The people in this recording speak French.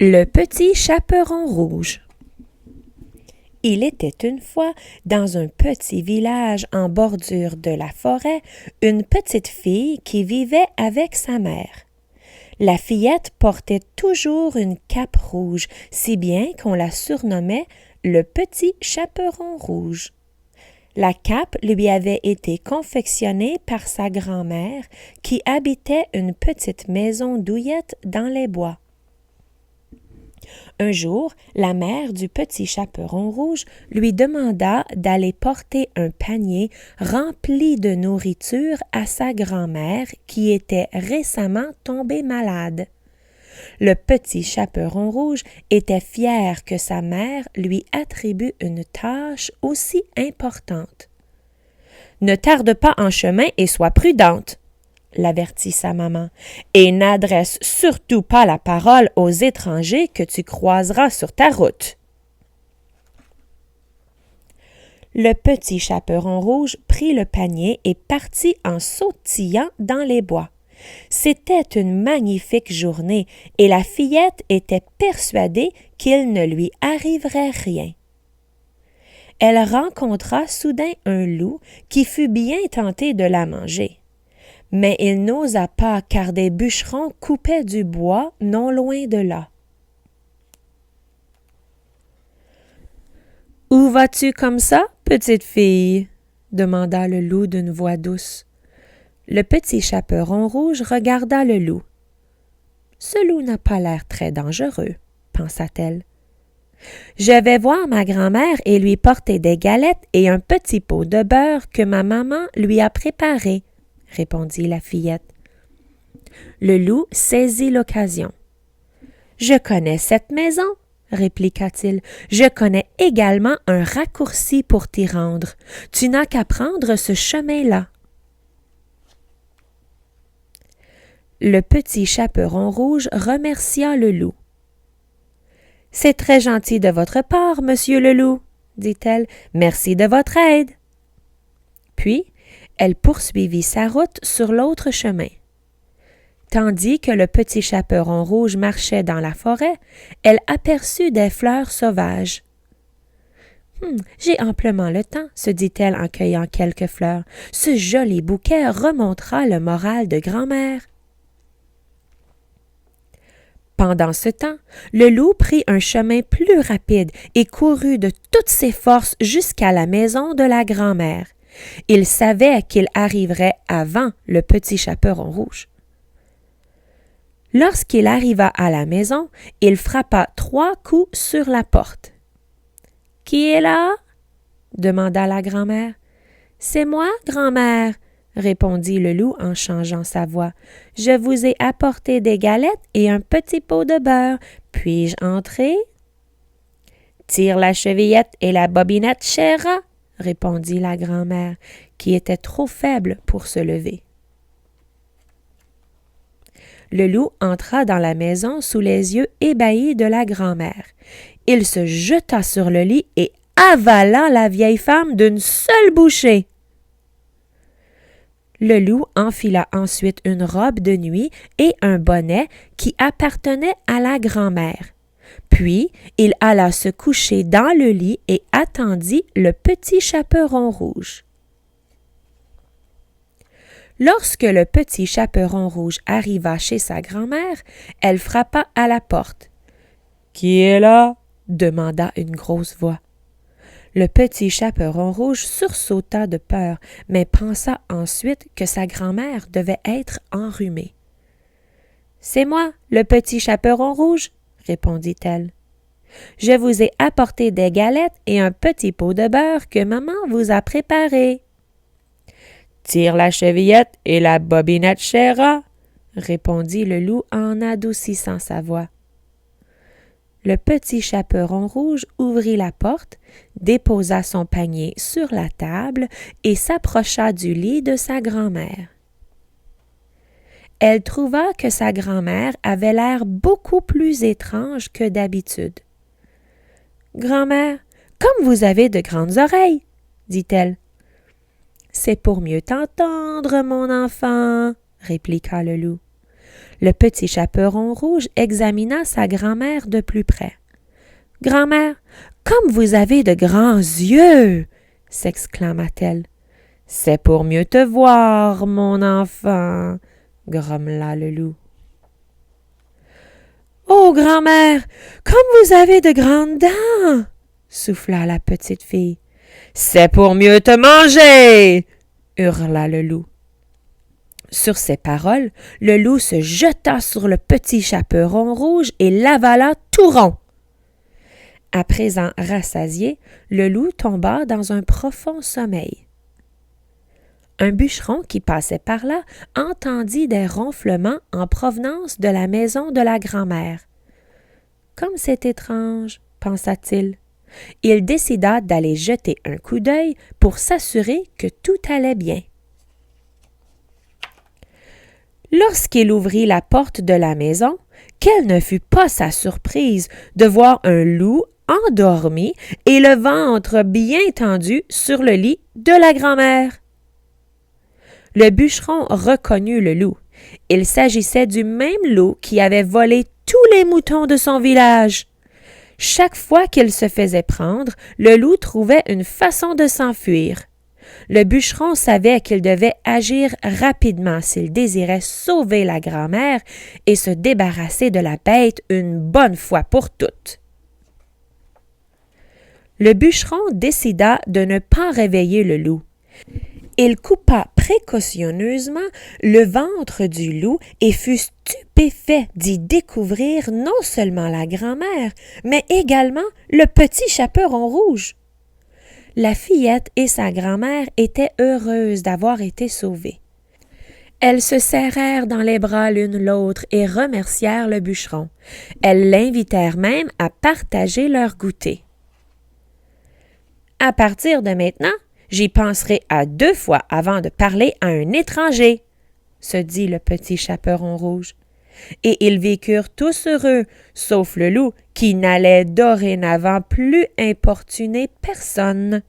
Le petit chaperon rouge. Il était une fois, dans un petit village en bordure de la forêt, une petite fille qui vivait avec sa mère. La fillette portait toujours une cape rouge, si bien qu'on la surnommait le petit chaperon rouge. La cape lui avait été confectionnée par sa grand-mère qui habitait une petite maison douillette dans les bois. Un jour, la mère du petit chaperon rouge lui demanda d'aller porter un panier rempli de nourriture à sa grand-mère qui était récemment tombée malade. Le petit chaperon rouge était fier que sa mère lui attribue une tâche aussi importante. « Ne tarde pas en chemin et sois prudente », l'avertit sa maman, « et n'adresse surtout pas la parole aux étrangers que tu croiseras sur ta route. » Le petit chaperon rouge prit le panier et partit en sautillant dans les bois. C'était une magnifique journée et la fillette était persuadée qu'il ne lui arriverait rien. Elle rencontra soudain un loup qui fut bien tenté de la manger. Mais il n'osa pas car des bûcherons coupaient du bois non loin de là. « Où vas-tu comme ça, petite fille? » demanda le loup d'une voix douce. Le petit chaperon rouge regarda le loup. « Ce loup n'a pas l'air très dangereux, » pensa-t-elle. « Je vais voir ma grand-mère et lui porter des galettes et un petit pot de beurre que ma maman lui a préparé. » répondit la fillette. Le loup saisit l'occasion. « Je connais cette maison, » répliqua-t-il. « Je connais également un raccourci pour t'y rendre. Tu n'as qu'à prendre ce chemin-là. » Le petit chaperon rouge remercia le loup. « C'est très gentil de votre part, monsieur le loup, » dit-elle. « Merci de votre aide. » Puis, elle poursuivit sa route sur l'autre chemin. Tandis que le petit chaperon rouge marchait dans la forêt, elle aperçut des fleurs sauvages. « J'ai amplement le temps, » se dit-elle en cueillant quelques fleurs. « Ce joli bouquet remontera le moral de grand-mère. » Pendant ce temps, le loup prit un chemin plus rapide et courut de toutes ses forces jusqu'à la maison de la grand-mère. Il savait qu'il arriverait avant le petit chaperon rouge. Lorsqu'il arriva à la maison, il frappa 3 coups sur la porte. « Qui est là? » demanda la grand-mère. « C'est moi, grand-mère, » répondit le loup en changeant sa voix. « Je vous ai apporté des galettes et un petit pot de beurre. Puis-je entrer? »« Tire la chevillette et la bobinette, chère, » répondit la grand-mère, qui était trop faible pour se lever. Le loup entra dans la maison sous les yeux ébahis de la grand-mère. Il se jeta sur le lit et avala la vieille femme d'une seule bouchée. Le loup enfila ensuite une robe de nuit et un bonnet qui appartenaient à la grand-mère. Puis, il alla se coucher dans le lit et attendit le petit chaperon rouge. Lorsque le petit chaperon rouge arriva chez sa grand-mère, elle frappa à la porte. « Qui est là? » demanda une grosse voix. Le petit chaperon rouge sursauta de peur, mais pensa ensuite que sa grand-mère devait être enrhumée. « C'est moi, le petit chaperon rouge, » répondit-elle. « Je vous ai apporté des galettes et un petit pot de beurre que maman vous a préparé. »« Tire la chevillette et la bobinette, chère, » répondit le loup en adoucissant sa voix. Le petit chaperon rouge ouvrit la porte, déposa son panier sur la table et s'approcha du lit de sa grand-mère. Elle trouva que sa grand-mère avait l'air beaucoup plus étrange que d'habitude. « Grand-mère, comme vous avez de grandes oreilles, » dit-elle. « C'est pour mieux t'entendre, mon enfant, » répliqua le loup. Le petit chaperon rouge examina sa grand-mère de plus près. « Grand-mère, comme vous avez de grands yeux! » s'exclama-t-elle. « C'est pour mieux te voir, mon enfant, » grommela le loup. « Oh, grand-mère, comme vous avez de grandes dents! » souffla la petite fille. « C'est pour mieux te manger! » hurla le loup. Sur ces paroles, le loup se jeta sur le petit chaperon rouge et l'avala tout rond. À présent rassasié, le loup tomba dans un profond sommeil. Un bûcheron qui passait par là entendit des ronflements en provenance de la maison de la grand-mère. « Comme c'est étrange, » pensa-t-il. Il décida d'aller jeter un coup d'œil pour s'assurer que tout allait bien. Lorsqu'il ouvrit la porte de la maison, quelle ne fut pas sa surprise de voir un loup endormi et le ventre bien tendu sur le lit de la grand-mère. Le bûcheron reconnut le loup. Il s'agissait du même loup qui avait volé tous les moutons de son village. Chaque fois qu'il se faisait prendre, le loup trouvait une façon de s'enfuir. Le bûcheron savait qu'il devait agir rapidement s'il désirait sauver la grand-mère et se débarrasser de la bête une bonne fois pour toutes. Le bûcheron décida de ne pas réveiller le loup. Il coupa précautionneusement le ventre du loup et fut stupéfait d'y découvrir non seulement la grand-mère, mais également le petit chaperon rouge. La fillette et sa grand-mère étaient heureuses d'avoir été sauvées. Elles se serrèrent dans les bras l'une l'autre et remercièrent le bûcheron. Elles l'invitèrent même à partager leur goûter. « À partir de maintenant, j'y penserai à 2 fois avant de parler à un étranger, » se dit le petit chaperon rouge. Et ils vécurent tous heureux, sauf le loup qui n'allait dorénavant plus importuner personne.